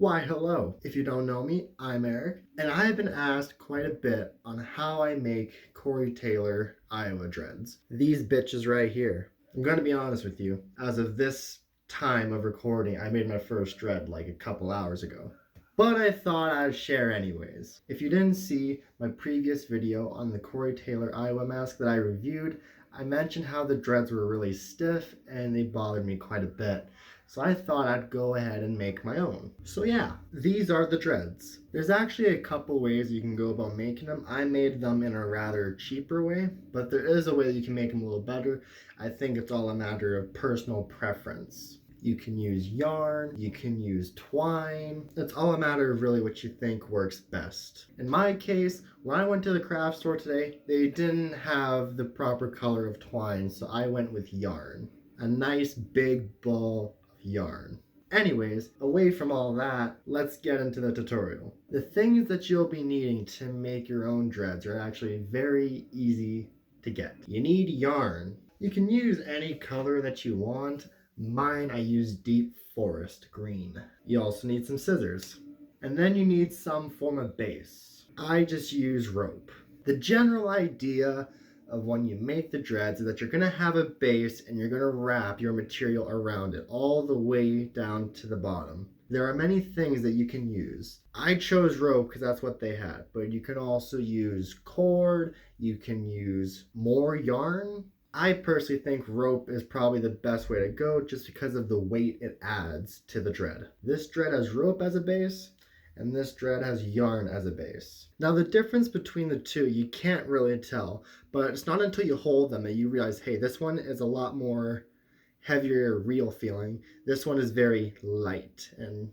Why, hello. If you don't know me, I'm Eric, and I have been asked quite a bit on how I make Corey Taylor Iowa dreads. These bitches right here. I'm gonna be honest with you. As of this time of recording, I made my first dread like a couple hours ago. But I thought I'd share anyways. If you didn't see my previous video on the Corey Taylor Iowa mask that I reviewed, I mentioned how the dreads were really stiff and they bothered me quite a bit. So I thought I'd go ahead and make my own. So yeah, these are the dreads. There's actually a couple ways you can go about making them. I made them in a rather cheaper way, but there is a way that you can make them a little better. I think it's all a matter of personal preference. You can use yarn, you can use twine. It's all a matter of really what you think works best. In my case, when I went to the craft store today, they didn't have the proper color of twine, so I went with yarn. A nice big ball of yarn. Anyways, away from all that, let's get into the tutorial. The things that you'll be needing to make your own dreads are actually very easy to get. You need yarn. You can use any color that you want. Mine, I use deep forest green. You also need some scissors. And then you need some form of base. I just use rope. The general idea of when you make the dreads is that you're going to have a base and you're going to wrap your material around it all the way down to the bottom. There are many things that you can use. I chose rope because that's what they had, but you can also use cord, you can use more yarn. I personally think rope is probably the best way to go just because of the weight it adds to the dread. This dread has rope as a base, and this dread has yarn as a base. Now the difference between the two, you can't really tell, but it's not until you hold them that you realize, hey, this one is a lot more heavier, real feeling. This one is very light and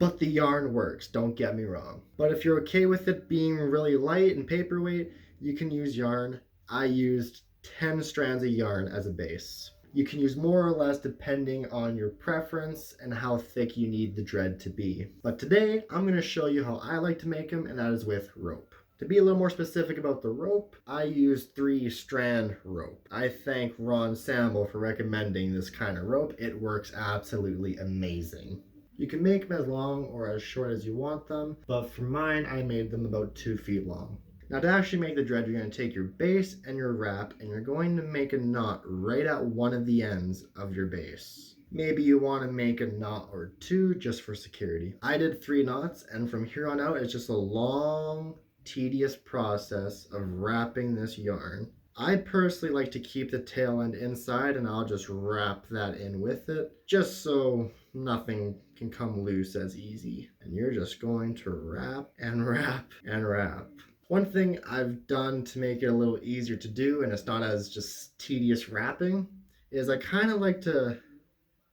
but the yarn works, don't get me wrong. But if you're okay with it being really light and paperweight, you can use yarn. I used 10 strands of yarn as a base. You can use more or less depending on your preference and how thick you need the dread to be. But today, I'm going to show you how I like to make them, and that is with rope. To be a little more specific about the rope, I use 3-strand rope. I thank Ron Samble for recommending this kind of rope. It works absolutely amazing. You can make them as long or as short as you want them, but for mine, I made them about 2 feet long. Now to actually make the dread, you're going to take your base and your wrap, and you're going to make a knot right at one of the ends of your base. Maybe you want to make a knot or 2 just for security. I did 3 knots, and from here on out, it's just a long, tedious process of wrapping this yarn. I personally like to keep the tail end inside, and I'll just wrap that in with it, just so nothing can come loose as easy. And you're just going to wrap and wrap and wrap. One thing I've done to make it a little easier to do, and it's not as just tedious wrapping, is I kind of like to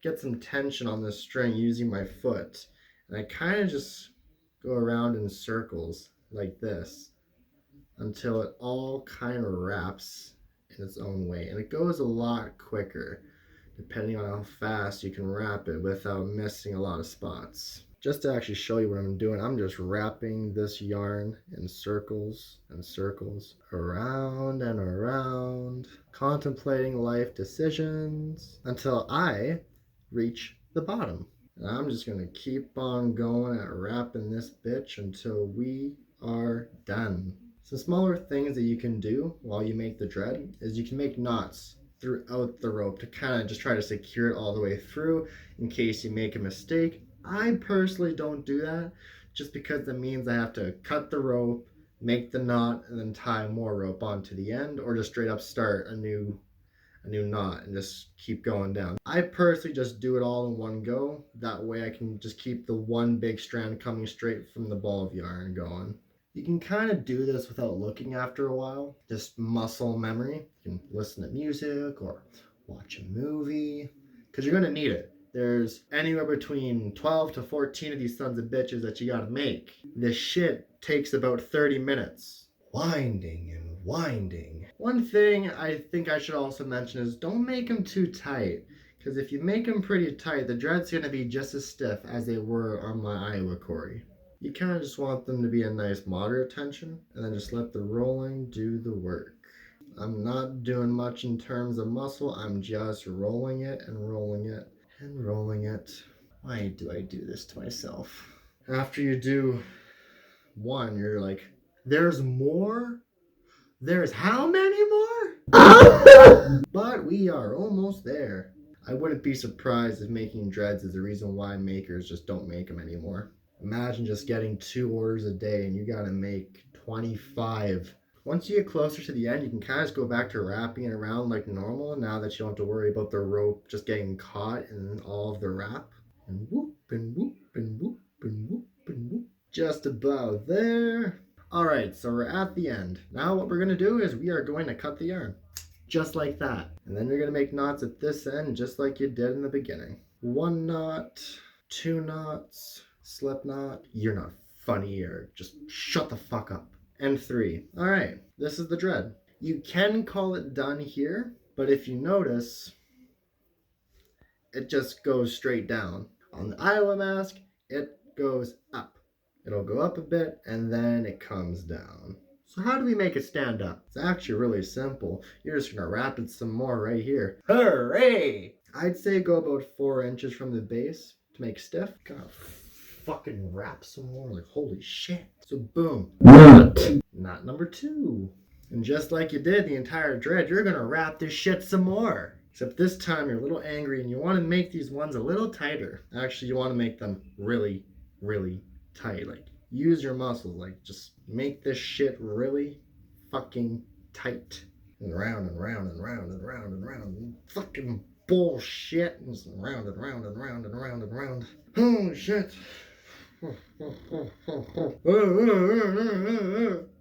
get some tension on this string using my foot. And I kind of just go around in circles like this until it all kind of wraps in its own way. And it goes a lot quicker depending on how fast you can wrap it without missing a lot of spots. Just to actually show you what I'm doing, I'm just wrapping this yarn in circles and circles, around and around, contemplating life decisions until I reach the bottom. And I'm just gonna keep on going at wrapping this bitch until we are done. Some smaller things that you can do while you make the dread is you can make knots throughout the rope to kind of just try to secure it all the way through in case you make a mistake. I personally don't do that just because that means I have to cut the rope, make the knot, and then tie more rope onto the end, or just straight up start a new knot and just keep going down. I personally just do it all in one go. That way I can just keep the one big strand coming straight from the ball of yarn going. You can kind of do this without looking after a while, just muscle memory. You can listen to music or watch a movie, because you're going to need it. There's anywhere between 12 to 14 of these sons of bitches that you gotta make. This shit takes about 30 minutes. Winding and winding. One thing I think I should also mention is don't make them too tight, because if you make them pretty tight, the dread's gonna be just as stiff as they were on my Iowa Corey. You kind of just want them to be a nice moderate tension, and then just let the rolling do the work. I'm not doing much in terms of muscle, I'm just rolling it and rolling it and rolling it. Why do I do this to myself? After you do one, you're like, there's more? There's how many more? But we are almost there. I wouldn't be surprised if making dreads is the reason why makers just don't make them anymore. Imagine just getting 2 orders a day and you gotta make 25. Once you get closer to the end, you can kind of just go back to wrapping it around like normal now that you don't have to worry about the rope just getting caught in all of the wrap. And whoop, and whoop, and whoop, and whoop, and whoop. Just about there. Alright, so we're at the end. Now what we're going to do is we are going to cut the yarn. Just like that. And then you're going to make knots at this end just like you did in the beginning. 1 knot, 2 knots, slip knot. You're not funny, or just shut the fuck up. And 3. Alright, this is the dread. You can call it done here, but if you notice, it just goes straight down. On the Iowa mask, it goes up. It'll go up a bit and then it comes down. So how do we make it stand up? It's actually really simple. You're just gonna wrap it some more right here. Hooray! I'd say go about 4 inches from the base to make stiff. Gotta fucking wrap some more, like holy shit. So boom. Knot number 2. And just like you did the entire dread, you're gonna wrap this shit some more. Except this time you're a little angry and you want to make these ones a little tighter. Actually, you want to make them really, really tight. Like, use your muscles. Like, just make this shit really fucking tight. And round and round and round and round and round. And fucking bullshit. And just round and round and round and round and round. Oh, shit.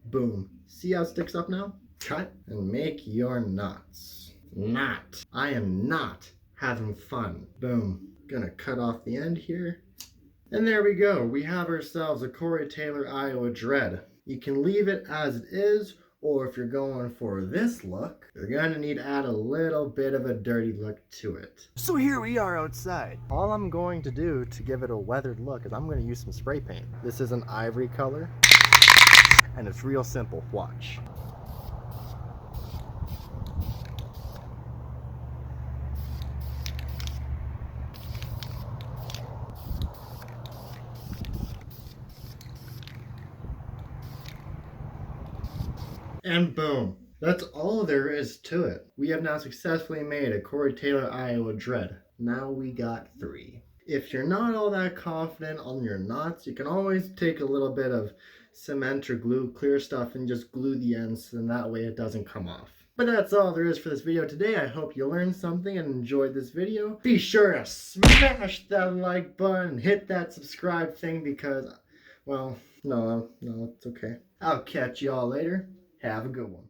Boom. See how it sticks up now? Cut and make your knots. Not. I am not having fun. Boom. Gonna cut off the end here. And there we go. We have ourselves a Corey Taylor Iowa dread. You can leave it as it is, or if you're going for this look, you're gonna need to add a little bit of a dirty look to it. So here we are outside. All I'm going to do to give it a weathered look is I'm gonna use some spray paint. This is an ivory color, and it's real simple. Watch. And boom. That's all there is to it. We have now successfully made a Corey Taylor Iowa dread. Now we got 3. If you're not all that confident on your knots, you can always take a little bit of cement or glue, clear stuff, and just glue the ends, and that way it doesn't come off. But that's all there is for this video today. I hope you learned something and enjoyed this video. Be sure to smash that like button, hit that subscribe thing because, well, no, it's okay. I'll catch y'all later. Have a good one.